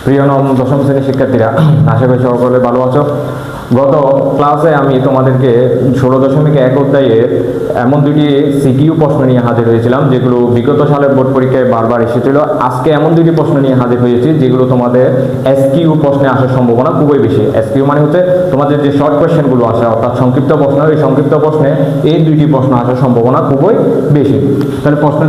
প্রিয় নবম দশম শ্রেণীর শিক্ষার্থীরা, আশা করি সকলে ভালো আছো। গত ক্লাসে আমি তোমাদেরকে 16.1 অধ্যায়ে এমন দুটি সিকিউ প্রশ্ন নিয়ে হাজির হয়েছিলাম যেগুলো বিগত সালের বোর্ড পরীক্ষায় বারবার এসেছিল। আজকে এমন দুটি প্রশ্ন নিয়ে হাজির হয়েছি যেগুলো তোমাদের এসকিউ প্রশ্নে আসার সম্ভাবনা খুবই বেশি। এসকিউ মানে হচ্ছে তোমাদের যে শর্ট কোয়েশ্চেনগুলো আসে, অর্থাৎ সংক্ষিপ্ত প্রশ্ন, এই সংক্ষিপ্ত প্রশ্নে এই দুইটি প্রশ্ন আসার সম্ভাবনা খুবই বেশি। তাহলে প্রশ্ন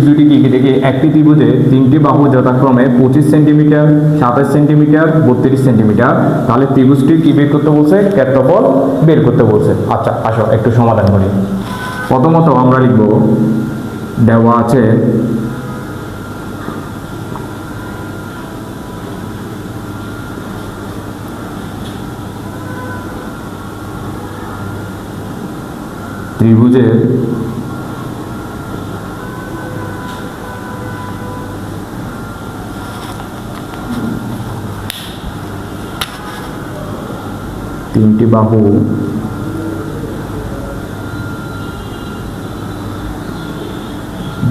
দুটি কি কি দেখি। একটি ত্রিভুজে তিনটি বাহু যথাক্রমে 25 সেন্টিমিটার, 27 সেন্টিমিটার, 32 সেন্টিমিটার। তাহলে ত্রিভুজটি কি বের করতে বলছে? ক্ষেত্রফল বের করতে বলছে। আচ্ছা, আসো একটু সমাধান করি। প্রথমত আমরা লিখব, দেওয়া আছে ত্রিভুজের তিনটি বাহু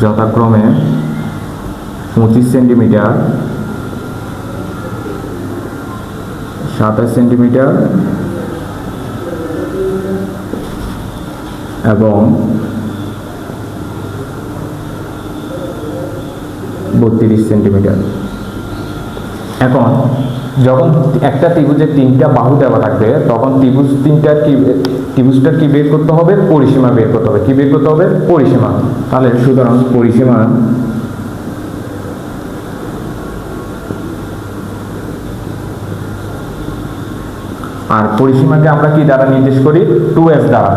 যথাক্রমে 25 সেন্টিমিটার, 27 সেন্টিমিটার এবং 32 সেন্টিমিটার। এখন যখন একটা ত্রিভুজের তিনটা বাহু দেওয়া থাকবে তখন ত্রিভুজটার কি বের করতে হবে? পরিসীমা বের করতে হবে। কি বের করতে হবে? পরিসীমা। তাহলে সুতরাং পরিসীমা আর পরিসীমাকে আমরা কি দ্বারা নির্দেশ করি? 2s দ্বারা।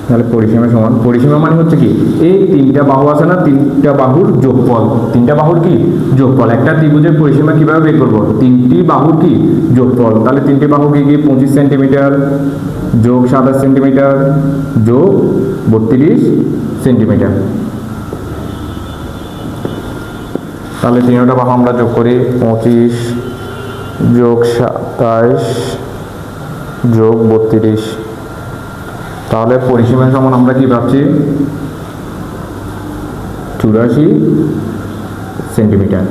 তাহলে পরিসীমা সমান, পরিসীমা মানে হচ্ছে কি, এই তিনটা বাহু আছে না, তিনটা বাহুর যোগফল। তিনটা বাহুর কি? যোগফল। একটা ত্রিভুজের পরিসীমা কিভাবে বের করব? তিনটি বাহুর কি? যোগফল। তাহলে তিনটি বাহু কি? 25 সেন্টিমিটার যোগ 27 সেন্টিমিটার যোগ 32 সেন্টিমিটার। তাহলে তিনটা বাহু আমরা যোগ করি, 25 যোগ 27 যোগ 32। তাহলে পরিসীমা সমান আমরা কি পাচ্ছি? 84 সেন্টিমিটার।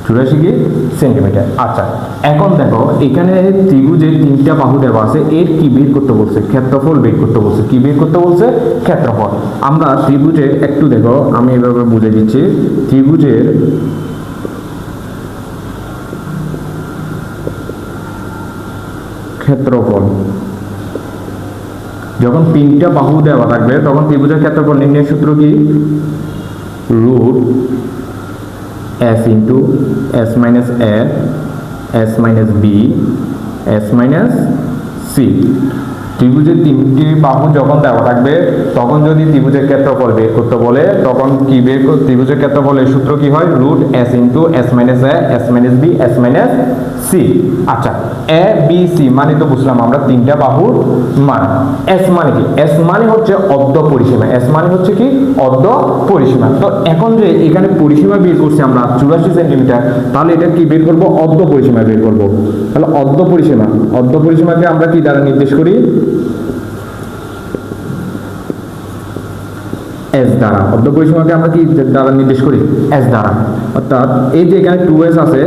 84 কি? সেন্টিমিটার। আচ্ছা, এখন দেখো এখানে ত্রিভুজের তিনটা বাহু দেওয়া আছে, এর কি বের করতে বলছে? ক্ষেত্রফল বের করতে বলছে। কি বের করতে বলছে? ক্ষেত্রফল। আমরা ত্রিভুজের একটু দেখো, আমি এভাবে বুঝে দিচ্ছি। ত্রিভুজের ক্ষেত্রফল যখন তিনটা বাহু দেওয়া থাকবে তখন ত্রিভুজের ক্ষেত্রফল নির্ণয়ের সূত্র কি? Root s into s minus a, s minus b, s minus c। ত্রিভুজের তিনটি বাহু যখন দেওয়া থাকবে তখন যদি ত্রিভুজের ক্ষেত্রফল বের করতে বলে তখন কি বের করতে? ত্রিভুজের ক্ষেত্রফলের সূত্র কি হয়? Root s into s minus a, s minus b, s minus c। আচ্ছা, a b c মানে তো বুঝলাম আমরা তিনটা বাহুর মান। s মানে কি? s মানে হচ্ছে অর্ধ পরিসীমা। s মানে হচ্ছে কি? অর্ধ পরিসীমা। তো এখন যে এখানে পরিসীমা বের করছি আমরা 84 সেন্টিমিটার, তাহলে এটা কি বের করব? অর্ধ পরিসীমা বের করব। তাহলে অর্ধ পরিসীমা, অর্ধ পরিসীমাকে আমরা কি দ্বারা নির্দেশ করি? s দ্বারা। অর্ধ পরিসীমাকে আমরা কি দ্বারা নির্দেশ করি? s দ্বারা। অর্থাৎ এই যে এখানে 2s আছে,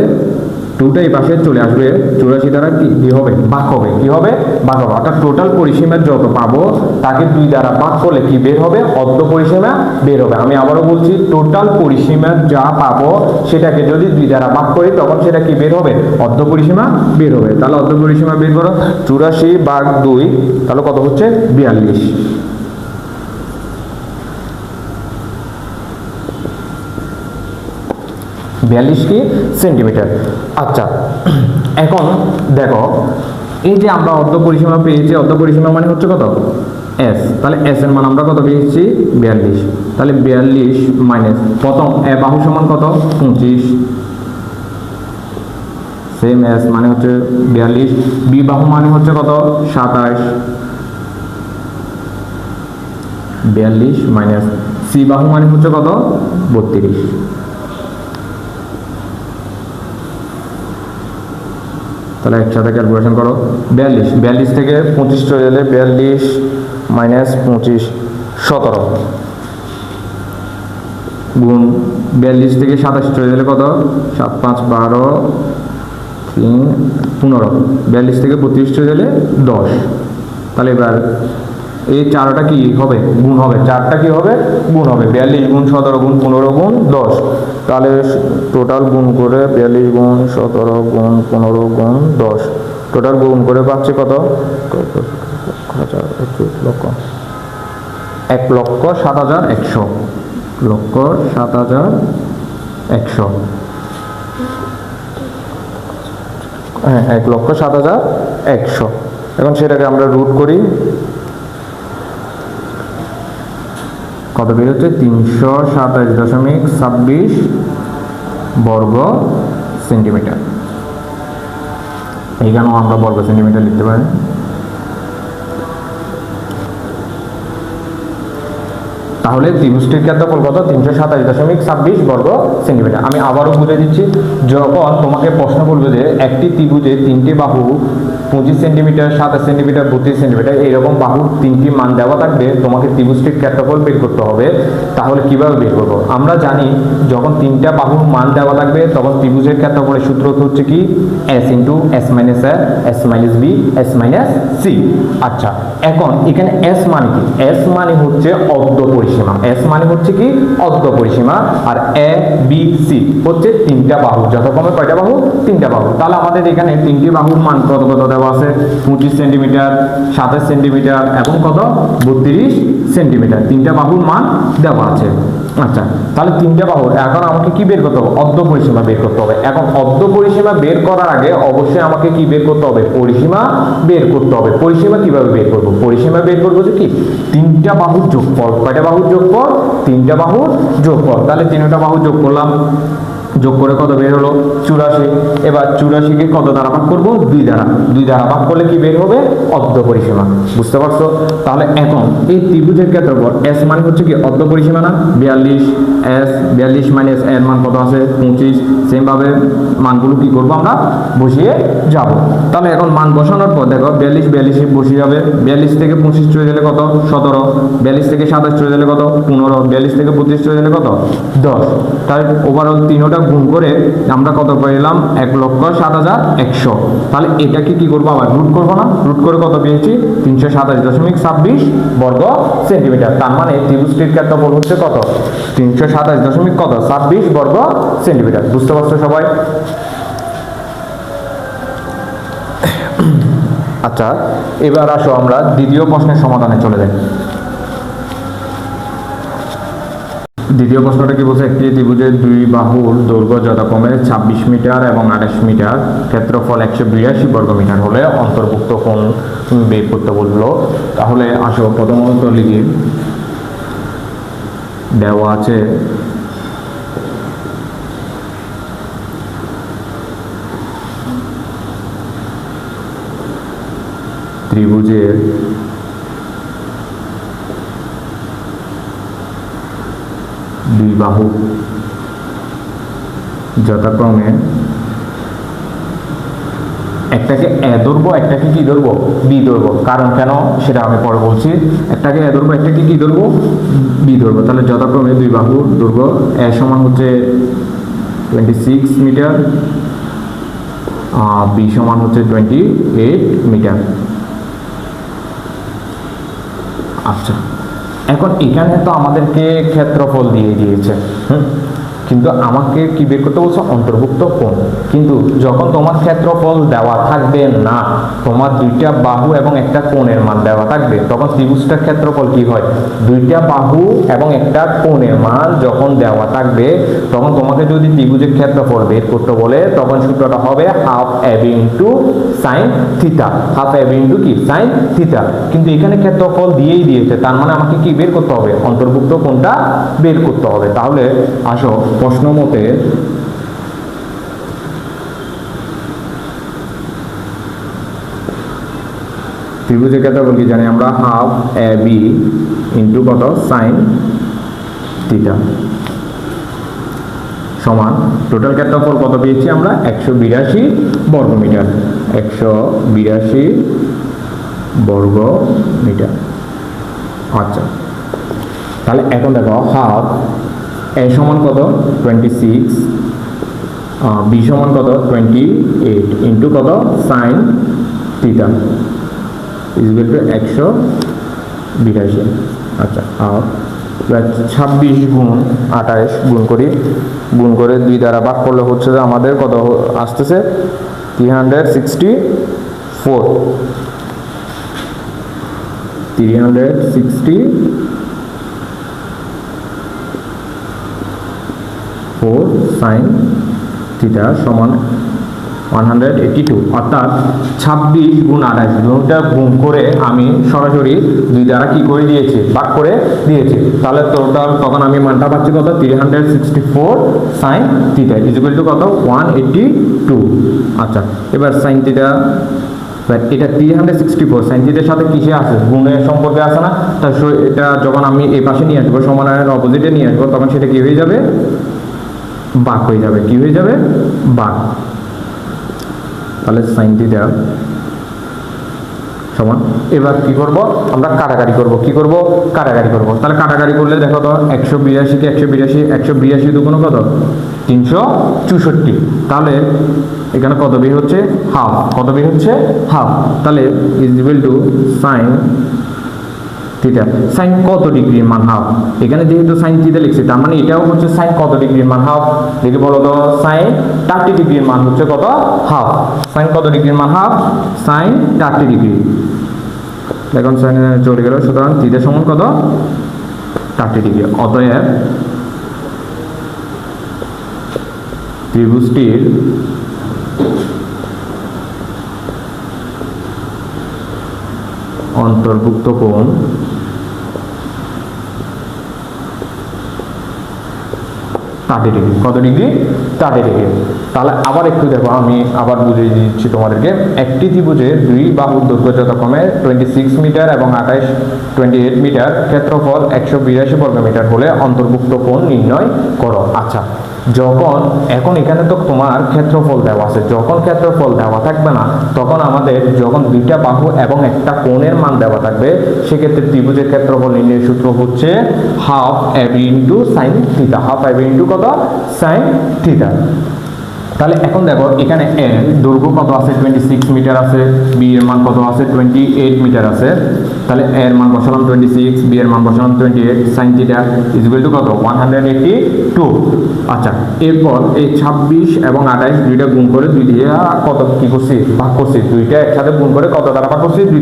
2টা এই পাশে চলে আসবে, 84 দ্বারা কি হবে? ভাগ হবে। কি হবে? ভাগ হবে। অর্থাৎ টোটাল পরিসীমা যত পাবো তাকে 2 দ্বারা ভাগ করলে কি বের হবে? অর্ধ পরিসীমা বের হবে। আমি আবারও বলছি, টোটাল পরিসীমা যা পাবো সেটাকে যদি 2 দ্বারা ভাগ করি তখন সেটা কি বের হবে? অর্ধ পরিসীমা বের হবে। তাহলে অর্ধ পরিসীমা বের করো, 84 ভাগ 2, তাহলে কত হচ্ছে? 42। 42 কি? সেন্টিমিটার। আচ্ছা, এখন দেখো এই যে আমরা অর্ধ পরিসীমা পেয়েছি, অর্ধ পরিসীমা মানে হচ্ছে কত? s। তাহলে s এর মান আমরা কত পেয়েছি? 42। তাহলে 42 মাইনাস প্রথম a বাহু সমান কত? 25, সেম s মানে হচ্ছে 42, b বাহু মানে হচ্ছে কত? 27, 42 মাইনাস c বাহু মানে হচ্ছে কত? 32। তাহলে একসাথে ক্যালকুলেশন করো। 42 থেকে 25 চলে গেলে 42 মাইনাস 25 17। গুণ 42 থেকে 27 চলে গেলে কত, 7 5 12 3 15, 42 থেকে 32 চলে গেলে 10। তাহলে এবার এই চারটা কি হবে, গুণ হবে, চারটা কি হবে, গুণ হবে, 42 গুণ 17 গুণ 15 গুণ 10। তাহলে টোটাল গুণ করে 42 গুণ 17 গুণ 15 গুণ 10, টোটাল গুণ করে পাচ্ছি কত, 1,07,100, 1,07,100, হ্যাঁ 1,07,100। এখন সেটাকে আমরা রুট করি, কত বের হচ্ছে, 327.26 বর্গ সেন্টিমিটার। এইখানেও আমরা বর্গ সেন্টিমিটার লিখতে পারি। তাহলে ত্রিভুজটির ক্ষেত্রফল কত, 327.26 বর্গ সেন্টিমিটার। আমি আবারও বুঝে দিচ্ছি, যখন তোমাকে প্রশ্ন করবে যে একটি ত্রিভুজে তিনটি বাহু 25 সেন্টিমিটার, 27 সেন্টিমিটার, 32 সেন্টিমিটার এইরকম বাহুর তিনটি মান দেওয়া থাকবে, তোমাকে ত্রিভুজটির ক্ষেত্রফল বের করতে হবে। তাহলে কিভাবে বের করবো, আমরা জানি যখন তিনটা বাহুর মান দেওয়া থাকবে তখন ত্রিভুজের ক্ষেত্রফলের সূত্র হচ্ছে কি, s into s minus a, s minus b, s minus c। আচ্ছা, এখন এখানে s মানে কি, s মানে হচ্ছে অর্ধ পরিসীমা, s মানে হচ্ছে কি অর্ধ পরিসীমা, আর a b c হচ্ছে তিনটা বাহু, যথাক্রমে কয়টা বাহু, তিনটা বাহু। তাহলে আমাদের এখানে তিনটি বাহুর মান কত কত দেওয়া আছে, 25 সেন্টিমিটার, 27 সেন্টিমিটার এবং কত 32 সেন্টিমিটার, তিনটা বাহুর মান দেওয়া আছে। আচ্ছা, তাহলে তিনটা বাহু, এখন আমাকে কি বের করতে হবে, অর্ধ পরিসীমা বের করতে হবে। এখন অর্ধ পরিসীমা বের করার আগে অবশ্যই আমাকে কি বের করতে হবে, পরিসীমা বের করতে হবে। পরিসীমা কিভাবে বের করব, পরিসীমা বের করবো যে কি, তিনটা বাহুর যোগফল, কয়টা বাহুর যোগফল, তিনটা বাহুর যোগফল। তাহলে তিনটা বাহু যোগ করলাম, যোগ করে কত বের হলো, 84। এবার 84 কে কত দ্বারা ভাগ করব, 2 দ্বারা, 2 দ্বারা ভাগ করলে কি বের হবে, অর্ধ পরিসীমা। বুঝতে পারছো? তাহলে এখন এই ত্রিভুজের ক্ষেত্রফল s মানে হচ্ছে কি অর্ধ পরিসীমা না, 42, s 42 মাইনাস এর মান কত আছে, 25। সেম ভাবে মানগুলো কি করব, আমরা বসিয়ে যাব। তাহলে এখন মান বসানোর পর দেখো 42 42 বসে যাবে, 42 থেকে 25 চলে গেলে কত, 17, 42 থেকে 27 চলে গেলে কত, 15, 42 থেকে 32 চলে গেলে কত, 10। তাহলে ওভারঅল তিনটা গুণ করে আমরা কত পেলাম, 1,07,100। তাহলে এটাকে কি করবো, আবার রুট করবো না, রুট করে কত পেয়েছি, 327.26 বর্গ সেন্টিমিটার। তার মানে ত্রিভুজটির ক্ষেত্রফল হচ্ছে কত, 327.26 বর্গ সেন্টিমিটার। বুঝতে পারছো সবাই? আচ্ছা, এবার আসো আমরা দ্বিতীয় প্রশ্নের সমাধানে চলে যাই। দ্বিতীয় প্রশ্নটা কি বলছে, একটি ত্রিভুজের দুই বাহুর দৈর্ঘ্য যথাক্রমে 26 মিটার এবং 28 মিটার, ক্ষেত্রফল 182 বর্গ মিটার হলে অন্তর্ভুক্ত কোণ বের করতে বললো। তাহলে আসো প্রথমত লিখি, দেওয়া আছে ত্রিভুজের দুই বাহু যথাক্রমে একটাকে এ ধরবো, একটাকে কি ধরবো, বি ধরবো। কারণ কেন সেটা আমি পরে বলছি। একটাকে এ ধরবো, একটাকে কি ধরবো, বি ধরবো। তাহলে যথাক্রমে দুই বাহুর দৈর্ঘ্য এ সমান হচ্ছে 26 মিটার, বি সমান হচ্ছে 28 মিটার। আচ্ছা, এখন এখানে তো আমাদেরকে ক্ষেত্রফল দিয়ে দিয়েছে, কিন্তু আমাকে কি বের করতে বলছো, অন্তর্ভুক্ত কোণ। কিন্তু যখন তোমার ক্ষেত্রফল দেওয়া থাকবে না, তোমার দুইটা বাহু এবং একটা কোণের মান দেওয়া থাকবে, তখন ত্রিভুজটার ক্ষেত্রফল কি হয়, দুইটা বাহু এবং একটা কোণের মান যখন দেওয়া থাকবে, তখন তোমাকে যদি ত্রিভুজের ক্ষেত্রফল বের করতে বলে, তখন সূত্রটা হবে half ab into sine theta, half ab into কি সাইন থিটা। কিন্তু এখানে ক্ষেত্রফল দিয়েই দিয়েছে, তার মানে আমাকে কি বের করতে হবে, অন্তর্ভুক্ত কোণটা বের করতে হবে। তাহলে আসো প্রশ্ন মতে ত্রিভুজের ক্ষেত্রফল কি জানি আমরা, হাফ এ বি ইন্টু কত সাইন থিটা সমান টোটাল ক্ষেত্রফল কত পেয়েছি আমরা, 182 বর্গ মিটার, 182 বর্গ মিটার। আচ্ছা, তাহলে এখন দেখো হাফ এ সমান কত 26, বি সমান কত 28 ইন্টু কত সাইন থিটা ইকুয়াল টু 182। আচ্ছা, আর 26 গুণ 28 গুণ করে 2 দ্বারা ভাগ করলে হচ্ছে যে আমাদের কত আসতেছে 364 সাইন থিটা সমান 182, অর্থাৎ 26 গুণ 28 দুটা গুণ করে আমি সরাসরি 2 দ্বারা কি করে দিয়েছি ভাগ করে দিয়েছি, তাহলে টোটাল তখন আমি মানটা পাচ্ছি কত 364 সাইন থিটা ইকুয়াল টু কত 182। আচ্ছা, এবার সাইন থিটা এটা 364 সাইন থিটার সাথে কিসে আছে গুণের সম্পর্কে আছে না, তাই এটা যখন আমি এই পাশে নিয়ে আসবো সমানের অপোজিটে নিয়ে আসবো তখন সেটা কি হয়ে যাবে ভাগ হয়ে যাবে, কি হয়ে যাবে ভাগ। তাহলে সাইন থিটা সমান, এবার কি করব আমরা কাটাকাটি করব, কি করব কাটাকাটি করব। তাহলে কাটাকাটি করলে দেখো তো 182 কে 182 দুগুণ কত 364, তাহলে এখানে কত বের হচ্ছে হাফ, কত বের হচ্ছে হাফ। তাহলে is equal to sine theta, sine কত ডিগ্রির মান হাফ, এখানে যেহেতু সাইন থিটা লিখছি তার মানে এটাও হচ্ছে সাইন কত ডিগ্রির মান হাফ, দেখে বলো তো সাইন 30 ডিগ্রির মান হচ্ছে কত হাফ, সাইন কত ডিগ্রির মান হাফ সাইন 30 ডিগ্রি। এখন সাইন চলে গেল, সুতরাং থিটা সমান কত 30 ডিগ্রি। অতএব ত্রিভুজটির অন্তর্ভুক্ত কোণ থার্টি ডিগ্রি, কত ডিগ্রি 30 ডিগ্রি। তাহলে আবার একটু দেখো, আমি আবার বুঝিয়ে দিচ্ছি তোমাদেরকে। একটি ত্রিভুজের দুই বাহুর দৈর্ঘ্য যথাক্রমে 26 মিটার এবং 28 মিটার, ক্ষেত্রফল 182 বর্গমিটার হলে অন্তর্ভুক্ত কোণ নির্ণয় করো। আচ্ছা, এখন এখানে তো তোমার ক্ষেত্রফল দেওয়া আছে, যখন ক্ষেত্রফল দেওয়া থাকবে না তখন আমাদের যখন দুইটা বাহু এবং একটা কোণের মান দেওয়া থাকবে সেক্ষেত্রে ত্রিভুজের ক্ষেত্রফল নির্ণয়ের সূত্র হচ্ছে half AB into sine theta, half AB into কত সাইন থিটা। তাহলে এখন দেখো এখানে এর দৈর্ঘ্য কত আছে 26 মিটার আছে, বি এর মান কত আছে 28 মিটার আছে, তাহলে এর মান বসালাম 26, বি এর মান বসালাম 28, sine theta is equal two কত 182। আচ্ছা, এরপর এই 26 এবং 28 দুইটা গুণ করে 2 দিয়ে কত কি করছি ভাগ করছি, দুইটা একসাথে গুণ করে কত দ্বারা ভাগ করছি 2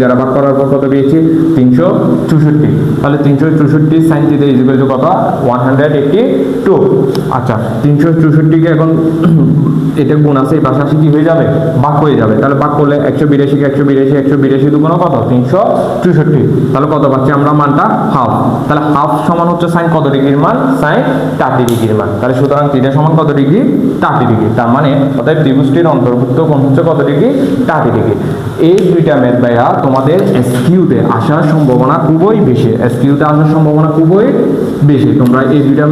দ্বারা ভাগ করার পর কত পেয়েছি 364। তাহলে 364 sine theta is equal two কত 182। আচ্ছা, 364 কে এখন এটা গুণ আছে এই পাশাপাশি কি হয়ে যাবে ভাগ হয়ে যাবে, তাহলে ভাগ করলে 182 কে 182 দুগুণ কত 364, তাহলে কত পাচ্ছি আমরা মানটা হাফ। তাহলে হাফ সমান হচ্ছে সাইন কত ডিগ্রির মান সাইন 30 ডিগ্রির মান, তাহলে সুতরাং থিটা সমান কত ডিগ্রি 30 ডিগ্রি। তার মানে অতএব ত্রিভুজটির অন্তর্ভুক্ত কোণ হচ্ছে কত ডিগ্রি 30 ডিগ্রি। এই দুইটা ম্যাথ ভাইয়া তোমাদের এসকিউতে আসার সম্ভাবনা খুবই বেশি, এসকিউতে আসার সম্ভাবনা খুবই বেশি। তোমরা এই দুইটা